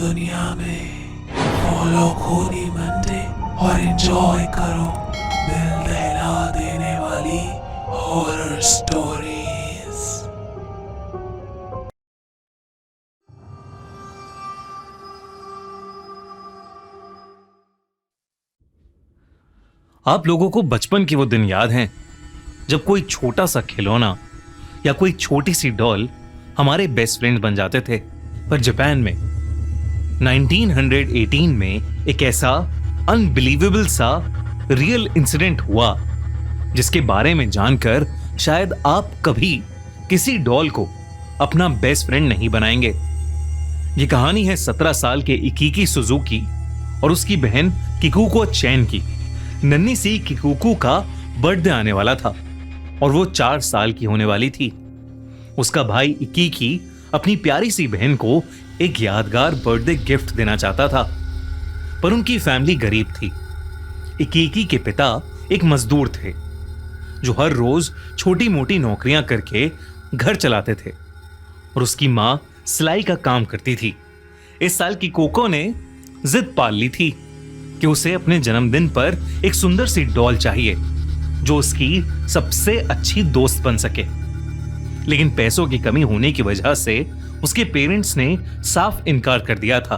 दुनिया में फॉलो खूनी मंडे और एंजॉय करो दिल दहला देने वाली हॉरर स्टोरीज। आप लोगों को बचपन के वो दिन याद हैं जब कोई छोटा सा खिलौना या कोई छोटी सी डॉल हमारे बेस्ट फ्रेंड बन जाते थे। पर जापान में 1918 में एक ऐसा अनबिलीवेबल सा रियल इंसिडेंट हुआ जिसके बारे में जानकर शायद आप कभी किसी डॉल को अपना बेस्ट फ्रेंड नहीं बनाएंगे। ये कहानी है 17 साल के इकीकी सुजुकी और उसकी बहन किकुको चैन की। नन्ही सी किकुको का बर्थडे आने वाला था और वो 4 साल की होने वाली थी। उसका भाई इकीकी अपनी प्यारी सी बहन को एक यादगार बर्थडे गिफ्ट देना चाहता था, पर उनकी फैमिली गरीब थी। इकीकी के पिता एक मजदूर थे जो हर रोज छोटी मोटी नौकरियां करके घर चलाते थे और उसकी मां सिलाई का काम करती थी। इस साल की कोको ने जिद पाल ली थी कि उसे अपने जन्मदिन पर एक सुंदर सी डॉल चाहिए जो उसकी सबसे अच्छी दोस्त बन सके। लेकिन पैसों की कमी होने की वजह से उसके पेरेंट्स ने साफ इनकार कर दिया था।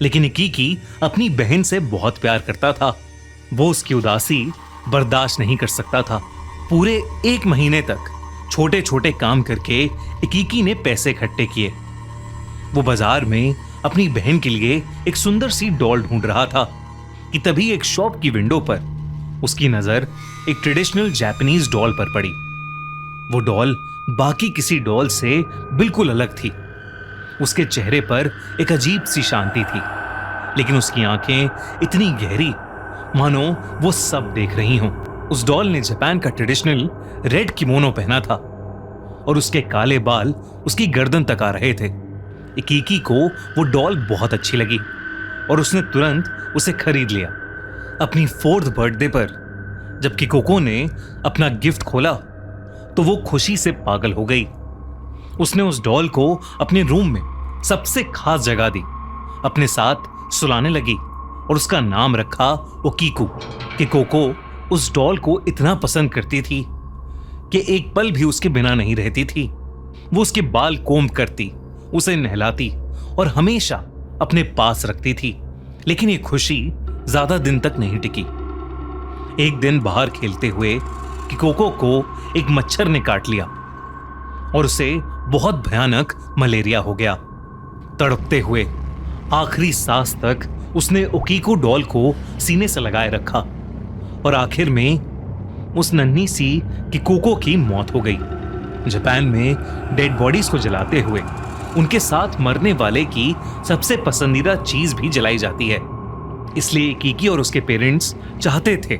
लेकिन इकीकी अपनी बहन से बहुत प्यार करता था। वो उसकी उदासी बर्दाश्त नहीं कर सकता था। पूरे 1 महीने तक छोटे छोटे काम करके इकीकी ने पैसे इकट्ठे किए। वो बाजार में अपनी बहन के लिए एक सुंदर सी डॉल ढूंढ रहा था कि तभी एक शॉप की विंडो पर उसकी नजर एक ट्रेडिशनल जापानीज डॉल पर पड़ी। वो डॉल बाकी किसी डॉल से बिल्कुल अलग थी। उसके चेहरे पर एक अजीब सी शांति थी, लेकिन उसकी आंखें इतनी गहरी मानो वो सब देख रही हों। उस डॉल ने जापान का ट्रेडिशनल रेड किमोनो पहना था और उसके काले बाल उसकी गर्दन तक आ रहे थे। इकीकी को वो डॉल बहुत अच्छी लगी और उसने तुरंत उसे खरीद लिया। अपनी 4th बर्थडे पर जब किकोको ने अपना गिफ्ट खोला तो वो खुशी से पागल हो गई। उसने उस डॉल को अपने रूम में सबसे खास जगह दी, अपने साथ सुलाने लगी और उसका नाम रखा ओकीकू। किकोको उस डॉल को इतना पसंद करती थी कि एक पल भी उसके बिना नहीं रहती थी। वो उसके बाल कोम्ब करती, उसे नहलाती और हमेशा अपने पास रखती थी। लेकिन ये खुशी ज्यादा दिन तक नहीं टिकी। एक दिन बाहर खेलते हुए किकोको को एक मच्छर ने काट लिया और उसे बहुत भयानक मलेरिया हो गया। तड़पते हुए आखिरी सांस तक उसने ओकीको डॉल को सीने से लगाए रखा और आखिर में उस नन्ही सी किकोको की मौत हो गई। जापान में डेड बॉडीज को जलाते हुए उनके साथ मरने वाले की सबसे पसंदीदा चीज भी जलाई जाती है। इसलिए इकीकी और उसके पेरेंट्स चाहते थे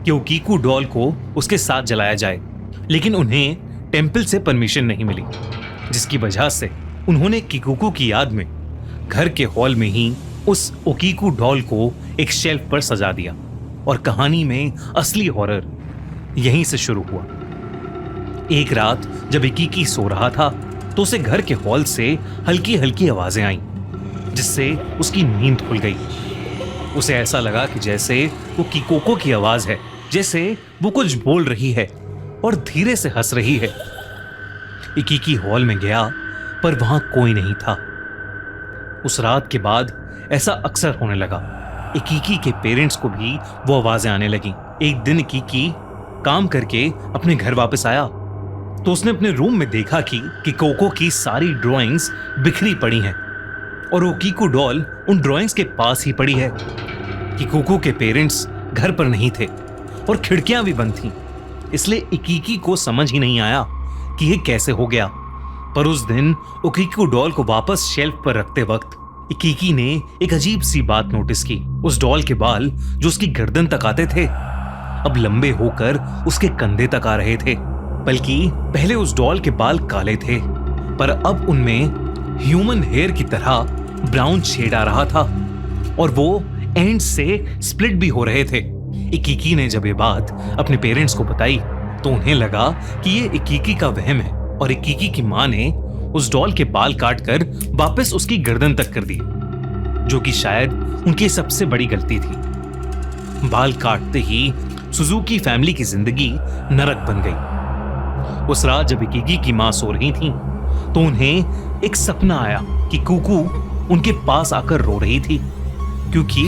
कि ओकीको डॉल को उसके साथ जलाया जाए, लेकिन उन्हें टेंपल से परमिशन नहीं मिली, जिसकी वजह से उन्होंने किकोको की याद में घर के हॉल में ही उस ओकीको डॉल को एक शेल्फ पर सजा दिया। और कहानी में असली हॉरर यहीं से शुरू हुआ। एक रात जब इकीकी सो रहा था तो उसे घर के हॉल से हल्की हल्की आवाजें आईं, जिससे उसकी नींद खुल गई। उसे ऐसा लगा कि जैसे वो किकोको की आवाज है, जैसे वो कुछ बोल रही है और धीरे से हंस रही है। इकीकी हॉल में गया पर वहां कोई नहीं था। उस रात के बाद ऐसा अक्सर होने लगा। इकीकी के पेरेंट्स को भी वो आवाजें आने लगी। एक दिन इकीकी काम करके अपने घर वापस आया तो उसने अपने रूम में देखा कि किकोको की सारी ड्राइंग्स बिखरी पड़ी हैं और ओकीको डॉल उन ड्राइंग्स के पास ही पड़ी है। किकोको के पेरेंट्स घर पर नहीं थे और खिड़कियां भी बंद थीं, इसलिए इकीकी को समझ ही नहीं आया कि ये कैसे हो गया। पर उस दिन ओकीको डॉल को वापस शेल्फ पर रखते वक्त इकीकी ने एक अजीब सी बात नोटिस की। उस डॉल के बाल जो उसकी गर्दन तक आते थे अब लंबे होकर उसके कंधे तक आ रहे थे। बल्कि पहले उस डॉल के बाल काले थे, पर अब उनमें ह्यूमन हेयर की तरह ब्राउन शेड आ रहा था और वो एंड से स्प्लिट भी हो रहे थे। इकीकी ने जब ये बात अपने पेरेंट्स को बताई तो उन्हें लगा कि ये इकीकी का वहम है और इकीकी की मां ने उस डॉल के बाल काटकर वापस उसकी गर्दन तक कर दिए। जो कि शायद उनकी सबसे बड़ी गलती थी। बाल काटते ही सुजुकी फैमिली की जिंदगी नरक बन गई। उस रात जब इकिकी की मां सो रही थी तो उन्हें एक सपना आया कि कुकू उनके पास आकर रो रही थी क्योंकि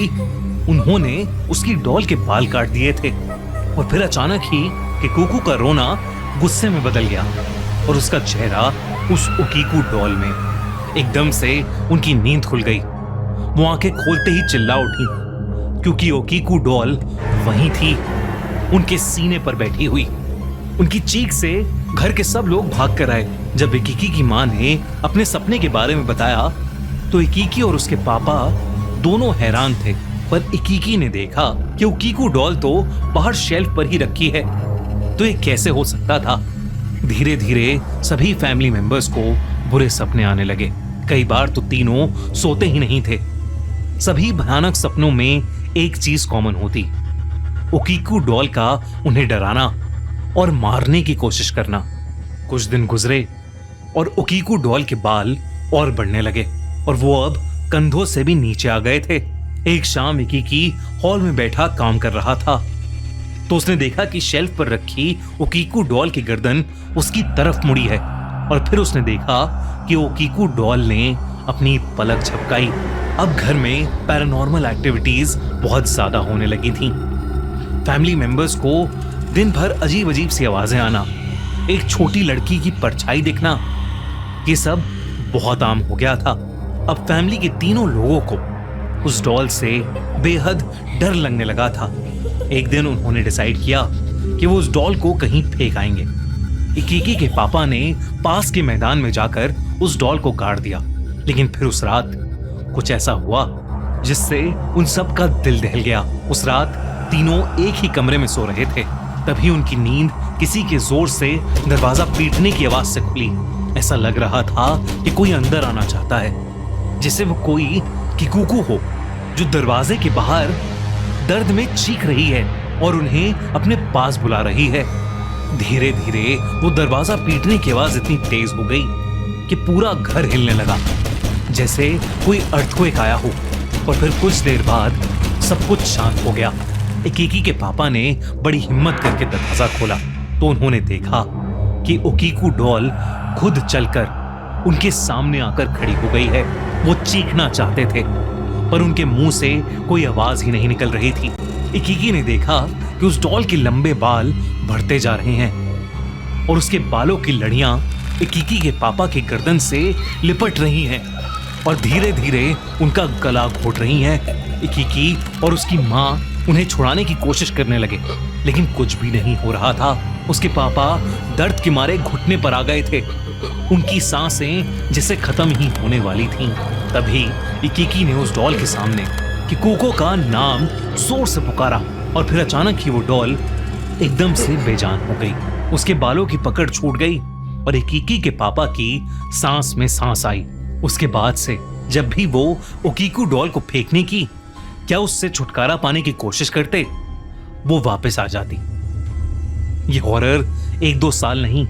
उन्होंने उसकी डॉल के बाल काट दिए थे। और फिर अचानक ही कि कुकू का रोना गुस्से में बदल गया और उसका चेहरा उस ओकीकू डॉल में। एकदम से उनकी नींद खुल गई। वो आंखें खोलते ही चिल्ला उठी क्योंकि ओकीकू डॉल वहीं थी, उनके सीने पर बैठी हुई। उनकी चीख से घर के सब लोग भाग कर आए। जब इकिकी की मां ने अपने सपने के बारे में बताया तो इकिकी और उसके पापा दोनों हैरान थे। पर इकिकी ने देखा कि ओकीकू डॉल तो बाहर शेल्फ पर ही रखी है, तो ये कैसे हो सकता था। धीरे धीरे सभी फैमिली मेंबर्स को बुरे सपने आने लगे। कई बार तो तीनों सोते ही नहीं थे। सभी भयानक सपनों में एक चीज कॉमन होती, ओकीकू डॉल का उन्हें डराना और मारने की कोशिश करना। कुछ दिन गुजरे और ओकीकू डॉल के बाल और बढ़ने लगे और वो अब कंधों से भी नीचे आ गए थे। एक शाम इकिकी हॉल में बैठा काम कर रहा था तो उसने देखा कि शेल्फ पर रखी ओकीकू डॉल की गर्दन उसकी तरफ मुड़ी है। और फिर उसने देखा कि ओकीकू डॉल ने अपनी पलक झपकाई। अब घर में पैरानॉर्मल एक्टिविटीज बहुत ज्यादा होने लगी थीं। फैमिली मेंबर्स को दिन भर अजीब अजीब सी आवाजें आना, एक छोटी लड़की की परछाई दिखना, ये सब बहुत आम हो गया था। अब फैमिली के तीनों लोगों को उस डॉल से बेहद डर लगने लगा था। एक दिन उन्होंने डिसाइड किया कि वो उस डॉल को कहीं फेंक आएंगे। इकिकी के पापा ने पास के मैदान में जाकर उस डॉल को गाड़ दिया। लेकिन फिर उस रात कुछ ऐसा हुआ जिससे उन सब का दिल दहल गया। उस रात तीनों एक ही कमरे में सो रहे थे। तभी उनकी नींद किसी के जोर से दरवाजा पीटने की आवाज से खुली। ऐसा लग रहा था कि कोई अंदर आना चाहता है, जैसे वो कोई किकुकू हो जो दरवाजे के बाहर दर्द में चीख रही है और उन्हें अपने पास बुला रही है। धीरे धीरे वो दरवाजा पीटने की आवाज इतनी तेज हो गई कि पूरा घर हिलने लगा, जैसे कोई अर्थक्वेक आया हो। और फिर कुछ देर बाद सब कुछ शांत हो गया। इकिकी के पापा ने बड़ी हिम्मत करके दरवाजा खोला तो उन्होंने देखा कि ओकीकू डॉल खुद चलकर उनके सामने आकर खड़ी हो गई है। वो चीखना चाहते थे पर उनके मुंह से कोई आवाज ही नहीं निकल रही थी। इकिकी ने देखा कि उस डॉल के लंबे बाल बढ़ते जा रहे हैं और उसके बालों की लड़ियां इकिकी के पापा के गर्दन से लिपट रही हैं और धीरे धीरे उनका गला घोट रही हैं। इकिकी और उसकी मां उन्हें छुड़ाने की कोशिश करने लगे लेकिन कुछ भी नहीं हो रहा था। उसके पापा दर्द के मारे घुटने पर आ गए थे। उनकी सांसें जैसे खत्म ही होने वाली थीं। तभी इकिकी ने उस डॉल के सामने किकुको का नाम जोर से पुकारा और फिर अचानक ही वो डॉल एकदम से बेजान हो गई। उसके बालों की पकड़ छूट गई और इकिकी के पापा की सांस में सांस आई। उसके बाद से जब भी वो ओकीकू डॉल को फेंकने की क्या उससे छुटकारा पाने की कोशिश करते, वो वापस आ जाती। ये हॉरर 1-2 साल नहीं,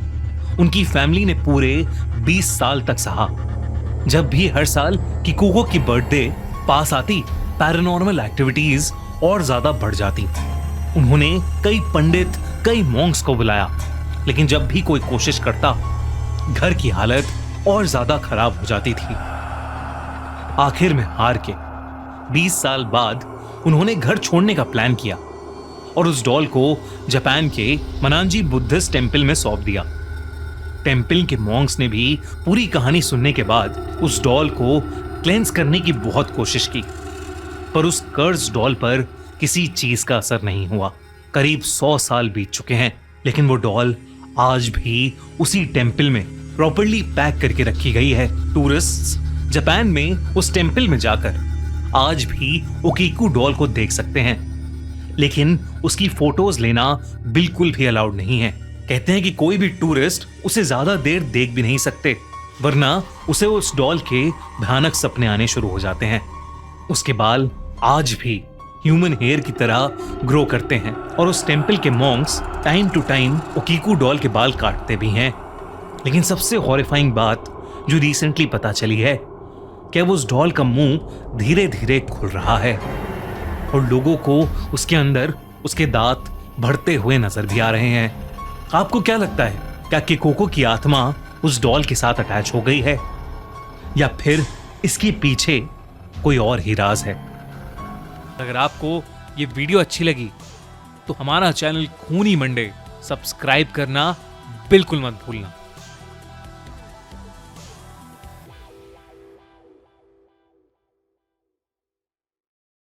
उनकी फैमिली ने पूरे 20 साल तक सहा। जब भी हर साल किकुको की बर्थडे पास आती, पैरानॉर्मल एक्टिविटीज और ज्यादा बढ़ जाती। उन्होंने कई पंडित, कई मॉन्क्स को बुलाया, लेकिन जब भी कोई कोशिश करता, घर की हालत और ज्यादा खराब हो जाती थी। आखिर में हार के 20 साल बाद उन्होंने घर छोड़ने का प्लान किया और उस डॉल को जापान के मनांजी बुद्धिस्ट टेम्पल में सौंप दिया। टेम्पल के मॉन्क्स ने भी पूरी कहानी सुनने के बाद उस डॉल को क्लेंस करने की बहुत कोशिश की, पर उस कर्स डॉल पर किसी चीज का असर नहीं हुआ। करीब 100 साल बीत चुके हैं, लेकिन वो डॉल आज भी उसी टेम्पल में प्रॉपर्ली पैक करके रखी गई है। टूरिस्ट्स जापान में उस टेम्पल में जाकर आज भी ओकीकू डॉल को देख सकते हैं, लेकिन उसकी फोटोज लेना बिल्कुल भी अलाउड नहीं है। कहते हैं कि कोई भी टूरिस्ट उसे ज्यादा देर देख भी नहीं सकते, वरना उसे उस डॉल के भयानक सपने आने शुरू हो जाते हैं। उसके बाल आज भी ह्यूमन हेयर की तरह ग्रो करते हैं और उस टेम्पल के monks time to time Okiku doll के बाल काटते भी हैं। लेकिन सबसे हॉरिफाइंग बात जो रिसेंटली पता चली है कि अब उस डॉल का मुंह धीरे धीरे खुल रहा है और लोगों को उसके अंदर उसके दांत बढ़ते हुए नजर भी आ रहे हैं। आपको क्या लगता है, क्या कि कोको की आत्मा उस डॉल के साथ अटैच हो गई है या फिर इसके पीछे कोई और ही राज है? अगर आपको ये वीडियो अच्छी लगी तो हमारा चैनल खूनी मंडे सब्सक्राइब करना बिल्कुल मत भूलना।